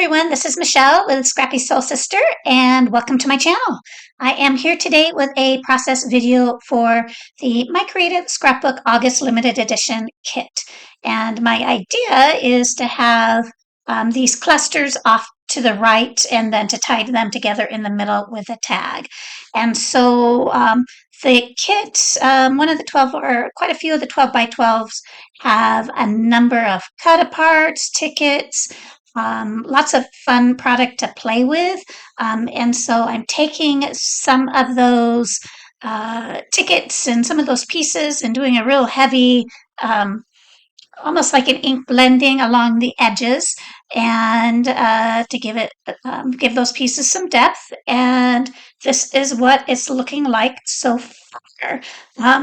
everyone, this is Michelle with Scrappy Soul Sister, and welcome to my channel. I am here today with a process video for the My Creative Scrapbook August Limited Edition kit. And my idea is to have these clusters off to the right and then to tie them together in the middle with a tag. And so the kit, one of the 12 or quite a few of the 12 by 12s have a number of cut aparts, tickets, lots of fun product to play with. And so I'm taking some of those tickets and some of those pieces and doing a real heavy, almost like an ink blending along the edges, and to give those pieces some depth. And this is what it's looking like so far.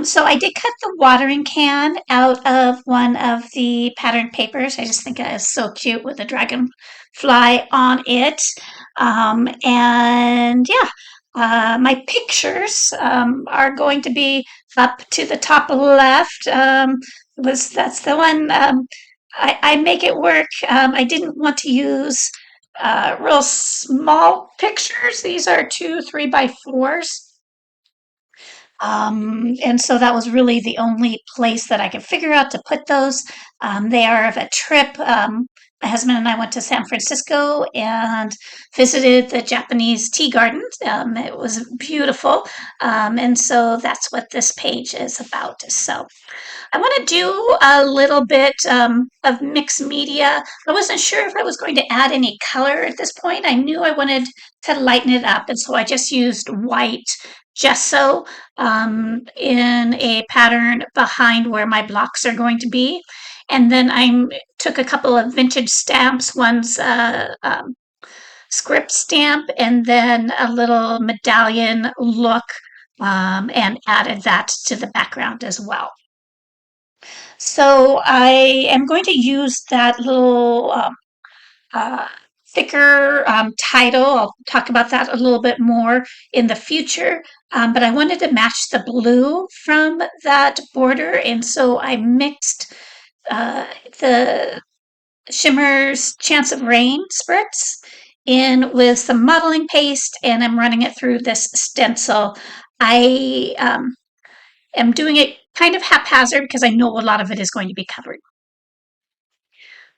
So I did cut the watering can out of one of the patterned papers. I just think it is so cute with the dragonfly on it. And yeah, my pictures are going to be up to the top left. That's the one. I make it work. I didn't want to use real small pictures. These are 2 3 by 4s. And so that was really the only place that I could figure out to put those. They are of a trip. My husband and I went to San Francisco and visited the Japanese tea garden. It was beautiful. And so that's what this page is about. So I want to do a little bit of mixed media. I wasn't sure if I was going to add any color at this point. I knew I wanted to lighten it up, and so I just used white gesso in a pattern behind where my blocks are going to be. And then I took a couple of vintage stamps. One's script stamp and then a little medallion look, and added that to the background as well. So I am going to use that little uh, thicker title. I'll talk about that a little bit more in the future. But I wanted to match the blue from that border, and so I mixed the Shimmer's Chance of Rain spritz in with some modeling paste, and I'm running it through this stencil. I am doing it kind of haphazard because I know a lot of it is going to be covered.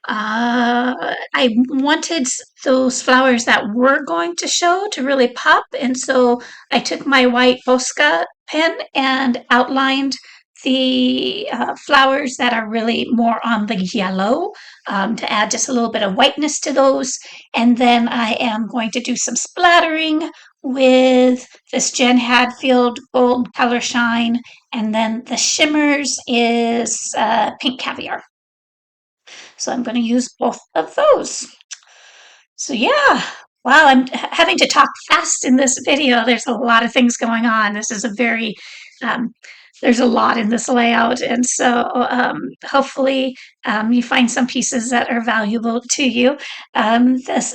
I wanted those flowers that were going to show to really pop, and so I took my white Posca pen and outlined the flowers that are really more on the yellow, to add just a little bit of whiteness to those. And then I am going to do some splattering with this Jen Hadfield Gold Color Shine, and then the shimmers is Pink Caviar. So I'm going to use both of those. So yeah, wow, I'm having to talk fast in this video. There's a lot of things going on. This is a very, there's a lot in this layout. And so hopefully you find some pieces that are valuable to you.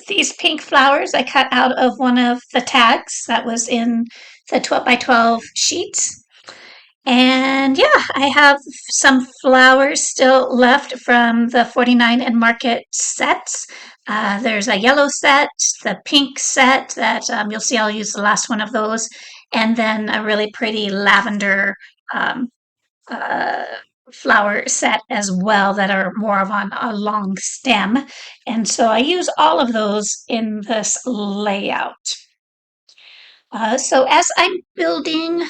These pink flowers I cut out of one of the tags that was in the 12 by 12 sheets. And yeah, I have some flowers still left from the 49 and Market sets. There's a yellow set, the pink set that you'll see I'll use the last one of those, and then a really pretty lavender um, uh, flower set as well that are more of on a long stem. And so I use all of those in this layout. So as I'm building,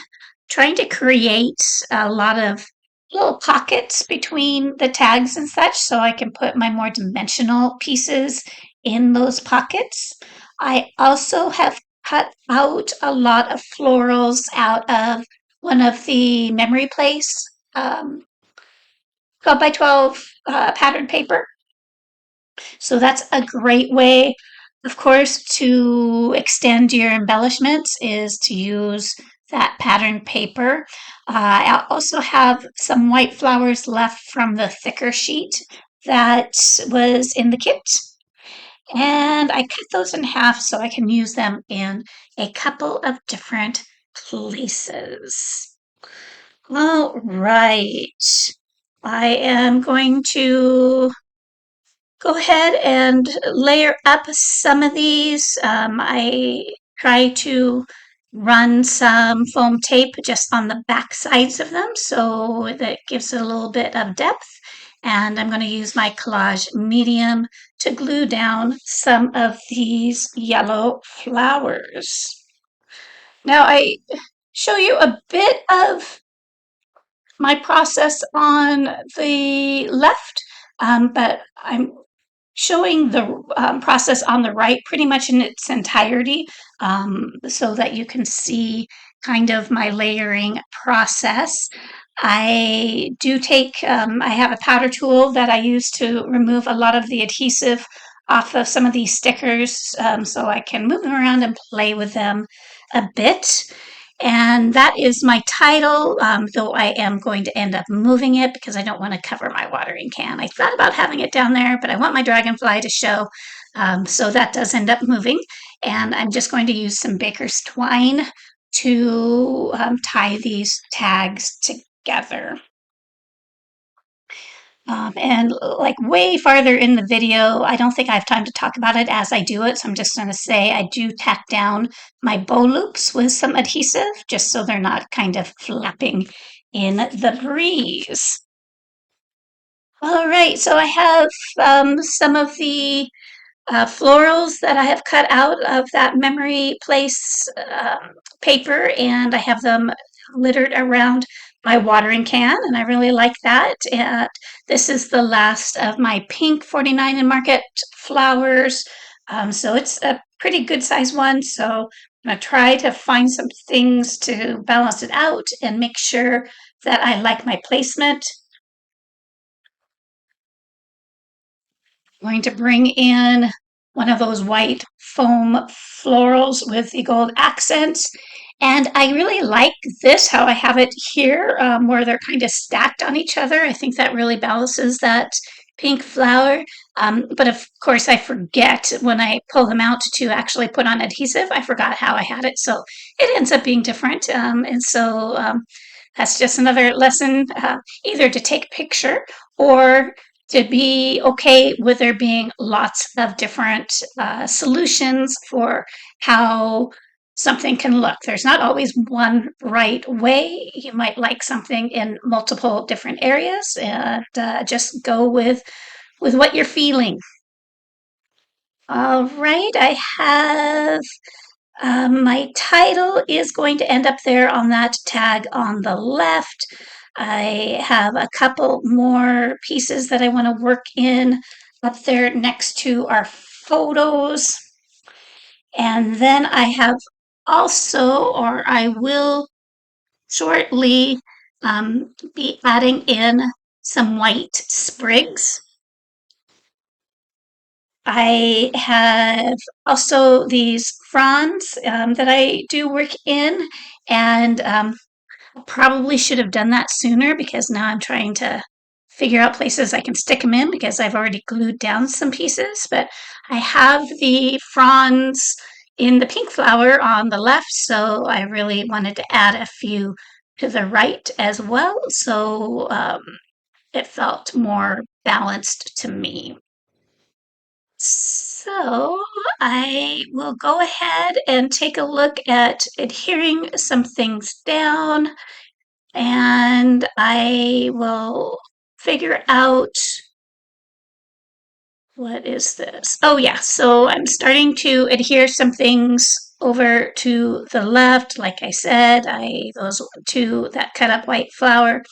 trying to create a lot of little pockets between the tags and such so I can put my more dimensional pieces in those pockets. I also have cut out a lot of florals out of one of the Memory Place 12 by 12 pattern paper. So that's a great way, of course, to extend your embellishments is to use that pattern paper. I also have some white flowers left from the thicker sheet that was in the kit. And I cut those in half so I can use them in a couple of different places. All right. I am going to go ahead and layer up some of these. I try to run some foam tape just on the back sides of them so that gives it a little bit of depth. And I'm going to use my collage medium to glue down some of these yellow flowers. Now I show you a bit of my process on the left, but I'm showing the process on the right pretty much in its entirety, so that you can see kind of my layering process. I do take, I have a powder tool that I use to remove a lot of the adhesive off of some of these stickers, so I can move them around and play with them a bit. And that is my title, though I am going to end up moving it because I don't want to cover my watering can. I thought about having it down there, but I want my dragonfly to show. So that does end up moving. And I'm just going to use some baker's twine to tie these tags together. And like way farther in the video, I don't think I have time to talk about it as I do it. So I'm just going to say I do tack down my bow loops with some adhesive just so they're not kind of flapping in the breeze. All right, so I have some of the florals that I have cut out of that memory place paper, and I have them littered around my watering can, and I really like that. And this is the last of my pink 49 in Market flowers. So it's a pretty good size one. So I'm going to try to find some things to balance it out and make sure that I like my placement. Going to bring in one of those white foam florals with the gold accents. And I really like this, how I have it here, where they're kind of stacked on each other. I think that really balances that pink flower. But of course, I forget when I pull them out to actually put on adhesive. I forgot how I had it. So it ends up being different. And so that's just another lesson, either to take a picture or to be okay with there being lots of different solutions for how something can look. There's not always one right way. You might like something in multiple different areas, and just go with what you're feeling. All right, I have my title is going to end up there on that tag on the left. I have a couple more pieces that I want to work in up there next to our photos. And then I have also, or I will shortly, be adding in some white sprigs. I have also these fronds that I do work in, and probably should have done that sooner because now I'm trying to figure out places I can stick them in because I've already glued down some pieces. But I have the fronds in the pink flower on the left, so I really wanted to add a few to the right as well. So it felt more balanced to me. So I will go ahead and take a look at adhering some things down, and I will figure out what is this? Oh yeah, so I'm starting to adhere some things over to the left. Like I said, those two that cut up white flower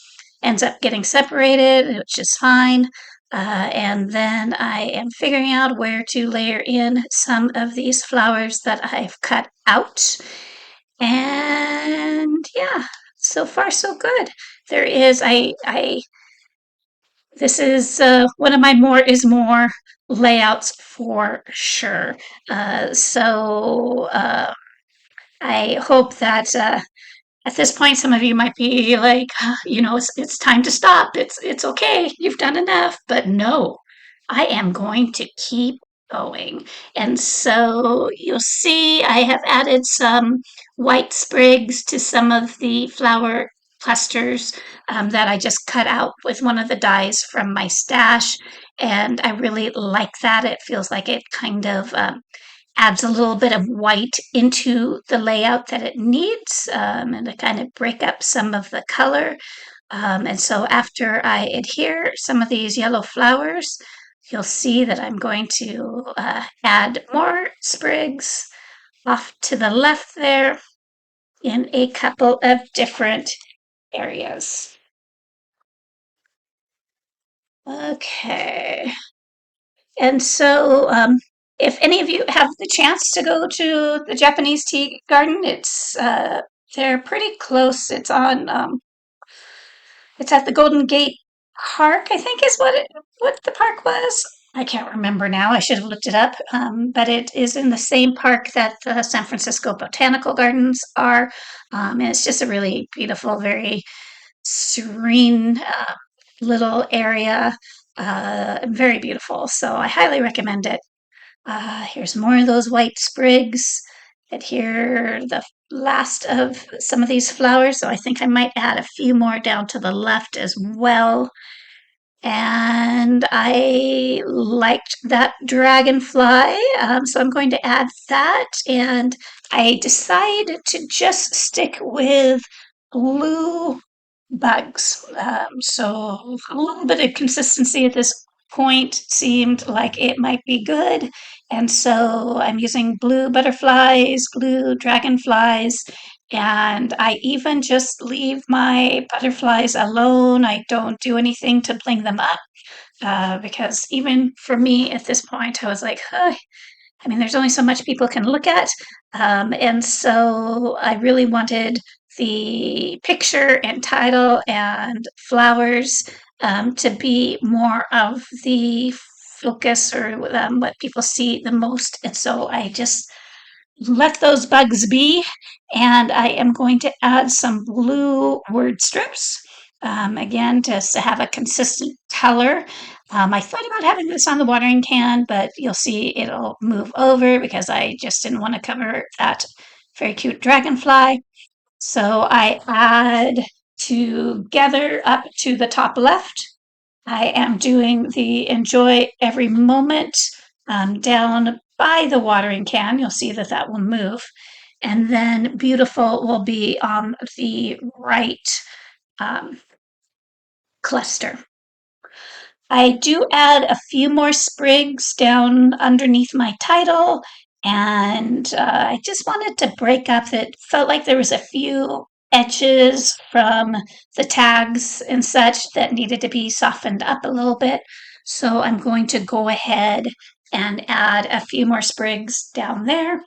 ends up getting separated, which is fine. And then I am figuring out where to layer in some of these flowers that I've cut out. And yeah, so far so good. There is, this is one of my more is more layouts for sure. I hope that at this point, some of you might be like, it's time to stop. It's okay. You've done enough. But no, I am going to keep going. And so you'll see I have added some white sprigs to some of the flower clusters that I just cut out with one of the dies from my stash. and I really like that. It feels like it kind of adds a little bit of white into the layout that it needs, and to kind of break up some of the color. And so after I adhere some of these yellow flowers, you'll see that I'm going to add more sprigs off to the left there in a couple of different areas. Okay. And so, if any of you have the chance to go to the Japanese tea garden, they're pretty close. It's at the Golden Gate Park, I think is what the park was. I can't remember now. I should have looked it up. But it is in the same park that the San Francisco Botanical Gardens are, and it's just a really beautiful, very serene little area. Very beautiful. So I highly recommend it. Here's more of those white sprigs. And here the last of some of these flowers. So I think I might add a few more down to the left as well. And I liked that dragonfly, so I'm going to add that. And I decided to just stick with blue bugs. So a little bit of consistency at this point seemed like it might be good. And so I'm using blue butterflies, blue dragonflies, and I even just leave my butterflies alone. I don't do anything to bling them up, because even for me at this point, I was like, huh, I mean, there's only so much people can look at. And so I really wanted the picture and title and flowers to be more of the focus, or what people see the most. And so I just let those bugs be. And I am going to add some blue word strips. Again, just to have a consistent color. I thought about having this on the watering can, but you'll see it'll move over because I just didn't want to cover that very cute dragonfly. So I add together up to the top left. I am doing the enjoy every moment down by the watering can. You'll see that that will move. And then beautiful will be on the right um, cluster. I do add a few more sprigs down underneath my title, and I just wanted to break up that felt like there was a few edges from the tags and such that needed to be softened up a little bit. So I'm going to go ahead and add a few more sprigs down there.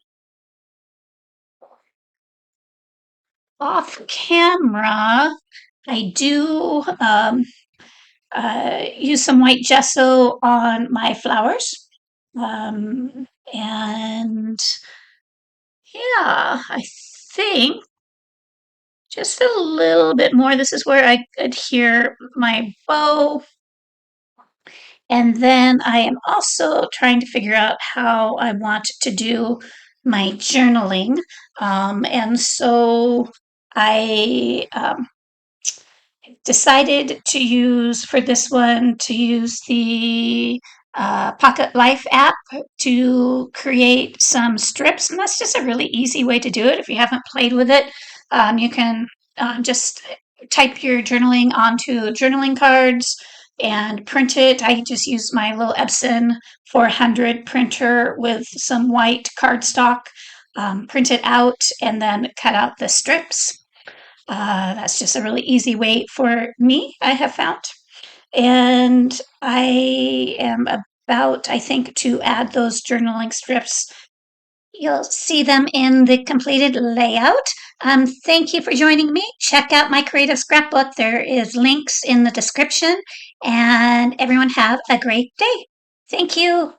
Off camera, I do use some white gesso on my flowers. And yeah, I think just a little bit more. This is where I adhere my bow. And then I am also trying to figure out how I want to do my journaling. And so I decided to use for this one to use the Pocket Life app to create some strips, and that's just a really easy way to do it. If you haven't played with it, you can just type your journaling onto journaling cards and print it. I just use my little Epson 400 printer with some white cardstock, print it out, and then cut out the strips. That's just a really easy way for me, I have found. And I am about, I think, to add those journaling strips. You'll see them in the completed layout. Thank you for joining me. Check out my creative scrapbook. There is links in the description. And everyone have a great day. Thank you.